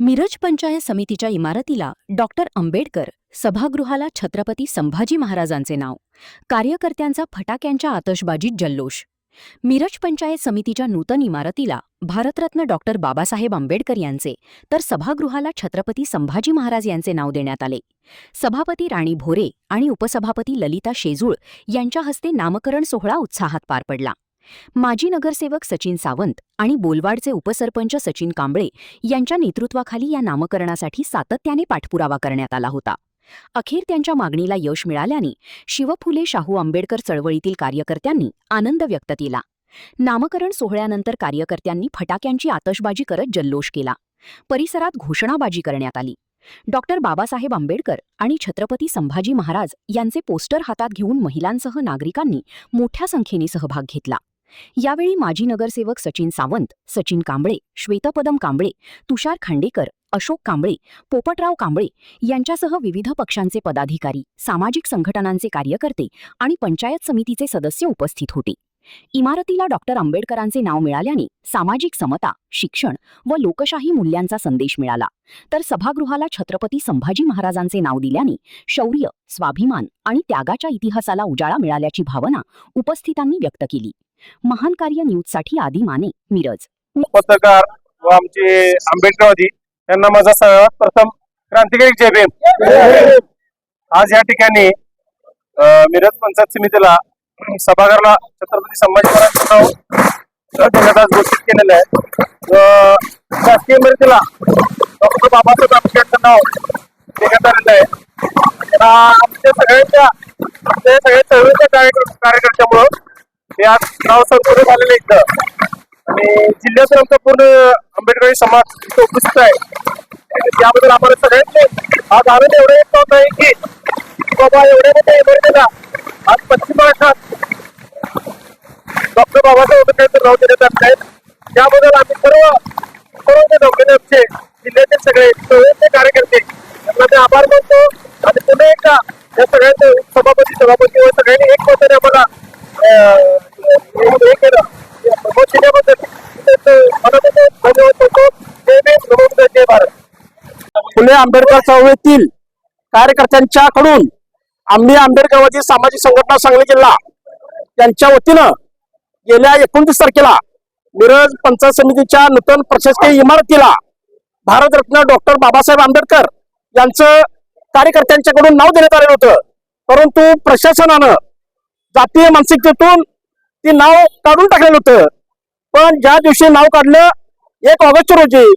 मिरज पंचायत समितीच्या इमारतीला डॉक्टर आंबेडकर सभागृहाला छत्रपती संभाजी महाराजांचे नाव, कार्यकर्त्यांचा फटाक्यांच्या आतषबाजीत जल्लोष. मिरज पंचायत समितीच्या नूतन इमारतीला भारतरत्न डॉक्टर बाबासाहेब आंबेडकर यांचे तर सभागृहाला छत्रपती संभाजी महाराज यांचे नाव देण्यात आले. सभापती राणी भोरे आणि उपसभापती ललिता शेजूळ यांच्या हस्ते नामकरण सोहळा उत्साहात पार पडला. माजी नगरसेवक सचिन सावंत आणि बोलवाडचे उपसरपंच सचिन कांबळे यांच्या नेतृत्वाखाली या नामकरणासाठी सातत्याने पाठपुरावा करण्यात आला होता. अखेर त्यांच्या मागणीला यश मिळाल्याने शिवफुले शाहू आंबेडकर चळवळीतील कार्यकर्त्यांनी आनंद व्यक्त केला. नामकरण सोहळ्यानंतर कार्यकर्त्यांनी फटाक्यांची आतषबाजी करत जल्लोष केला. परिसरात घोषणाबाजी करण्यात आली. डॉक्टर बाबासाहेब आंबेडकर आणि छत्रपती संभाजी महाराज यांचे पोस्टर हातात घेऊन महिलांसह नागरिकांनी मोठ्या संख्येने सहभाग घेतला. यावेळी माजी नगरसेवक सचिन सावंत, सचिन कांबळे, श्वेतपदम कांबळे, तुषार खांडेकर, अशोक कांबळे, पोपटराव कांबळे यांच्यासह विविध पक्षांचे पदाधिकारी, सामाजिक संघटनांचे कार्यकर्ते आणि पंचायत समितीचे सदस्य उपस्थित होते. इमारतीला डॉक्टर आंबेडकरांचे नाव मिळाल्याने सामाजिक समता, शिक्षण व लोकशाही मूल्यांचा संदेश मिळाला, तर सभागृहाला छत्रपती संभाजी महाराजांचे नाव दिल्याने शौर्य, स्वाभिमान आणि त्यागाच्या इतिहासाला उजाळा मिळाल्याची भावना उपस्थितांनी व्यक्त केली. महान कार्य न्यूजसाठी आदी माने, मिरज. पत्रकार व आमचे आंबेडकरवादी यांना माझा सर्वात प्रथम क्रांतिकारी जय भीम. आज या ठिकाणी मिरज पंचायत समितीला सभागृहाला छत्रपती संभाजी महाराजांचं नाव देण्यात आज घोषित केलेलं आहे. शासकीय इमारतीला डॉक्टर बाबासाहेब आंबेडकरांचं नाव देण्यात आलेलं आहे. आमच्या सगळ्या चळवळीच्या कार्यकर्त्यामुळं हे आज नाव संशोधन झालेलं इथं आणि जिल्ह्यातून आमचा पूर्ण आंबेडकरी समाज इथं उपस्थित आहे. त्याबद्दल आम्हाला सगळ्यांचे आज आनंद एवढा येत होत आहे की बाबा एवढ्या मोठ्या इमारतीला आज पश्चिम महाराष्ट्रात डॉक्टर बाबासाहेब आंबेडकरांचं नाव देण्यात आलं आहे. त्याबद्दल आम्ही सर्व डॉक्टरांचे जिल्ह्यातील सगळे कार्यकर्ते यांना मी आभार मानतो आणि पुन्हा एकदा या सगळ्यांचे सभापती व सगळ्यांनी एक मताने आम्हाला हे केलं दिल्याबद्दल धन्यवाद करतो. जय भारत. फुले आंबेडकर चळवळीतील कार्यकर्त्यांच्याकडून आम्ही आंबेडकरवादी सामाजिक संघटना सांगली जिल्हा यांच्या वतीनं गेल्या 29 तारखेला मिरज पंचायत समितीच्या नूतन प्रशासकीय इमारतीला भारतरत्न डॉक्टर बाबासाहेब आंबेडकर यांचं कार्यकर्त्यांच्याकडून नाव देण्यात आलेलं होतं. परंतु प्रशासनानं जातीय मानसिकतेतून ते नाव काढून टाकलेलं होतं. पण ज्या दिवशी नाव काढलं 1 ऑगस्ट रोजी,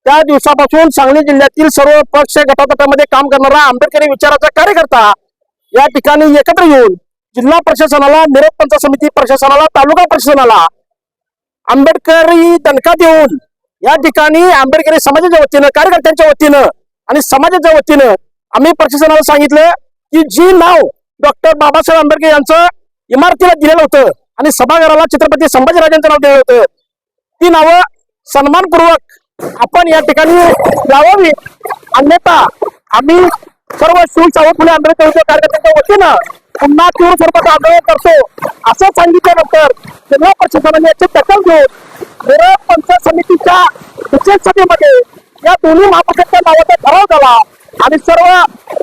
त्या दिवसापासून सांगली जिल्ह्यातील सर्व पक्ष गटातटामध्ये काम करणारा आंबेडकरी विचाराचा कार्यकर्ता या ठिकाणी एकत्र येऊन जिल्हा प्रशासनाला, मिरज पंचायत समिती प्रशासनाला, तालुका प्रशासनाला आंबेडकरी दणका देऊन या ठिकाणी आंबेडकरी समाजाच्या वतीनं, कार्यकर्त्यांच्या वतीनं आणि समाजाच्या वतीनं आम्ही प्रशासनाला सांगितलं की जी नाव डॉक्टर बाबासाहेब आंबेडकर यांचं इमारतीला दिलेलं होतं आणि सभागृहाला छत्रपती संभाजीराजांचं नाव दिलेलं होतं, ती नावं सन्मानपूर्वक आपण या ठिकाणी लावावी, अन्यथा आम्ही सर्व शाहू फुले आंबेडकर कार्यकर्त्यांच्या वतीनं पुन्हा तीव्र स्वरूपात आंदोलन करतो असं सांगितल्यानंतर जिल्हा प्रशासनाने याची दखल घेऊन मिरज पंचायत समितीच्या विशेष सभेमध्ये या दोन्ही महापौरांच्या नावाचा ठराव झाला आणि सर्व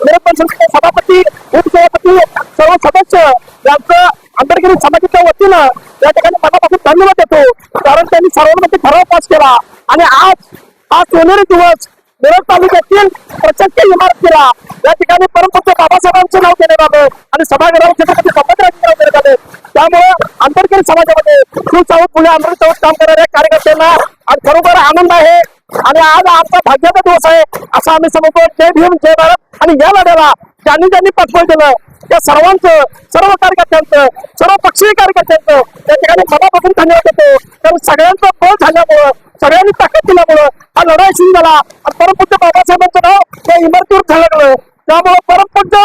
मिरज पंचायत सभापती, उपसभापती, सर्व सदस्य यांचं आंबेडकरी समाजाच्या वतीनं या ठिकाणी मनापासून धन्यवाद देतो. कारण त्यांनी सर्वांमध्ये ठराव पास केला आणि आज हा सोनेरी दिवस मिरज तालुक्यातील प्रशासकीय इमारतीला या ठिकाणी परमपूज्य बाबासाहेबांचं नाव देण्यात आलं आणि सभागृहावर छत्रपती संभाजीराजांचं नाव देण्यात आलं. त्यामुळे आंबेडकरी समाजामध्ये शाहू फुले आंबेडकर काम करणाऱ्या कार्यकर्त्यांना आज खरोखर आनंद आहे आणि आज आमचा भाग्याचा दिवस आहे असं आम्ही समजतो. जय भीम, जय भारत. आणि या लढ्याला ज्यांनी पाठबळ दिलं त्या सर्वांचं, सर्व कार्यकर्त्यांचं, सर्व पक्षीय कार्यकर्त्यांचं त्या ठिकाणी मनापासून धन्यवाद देतो. कारण सगळ्यांचं बळ झाल्यामुळं, सगळ्यांनी ताकद दिल्यामुळं हा लढाई सुरू झाला आणि परमपूज्य बाबासाहेबांचं नाव त्या इमारतीवर झळकलं. त्यामुळे परमपूज्य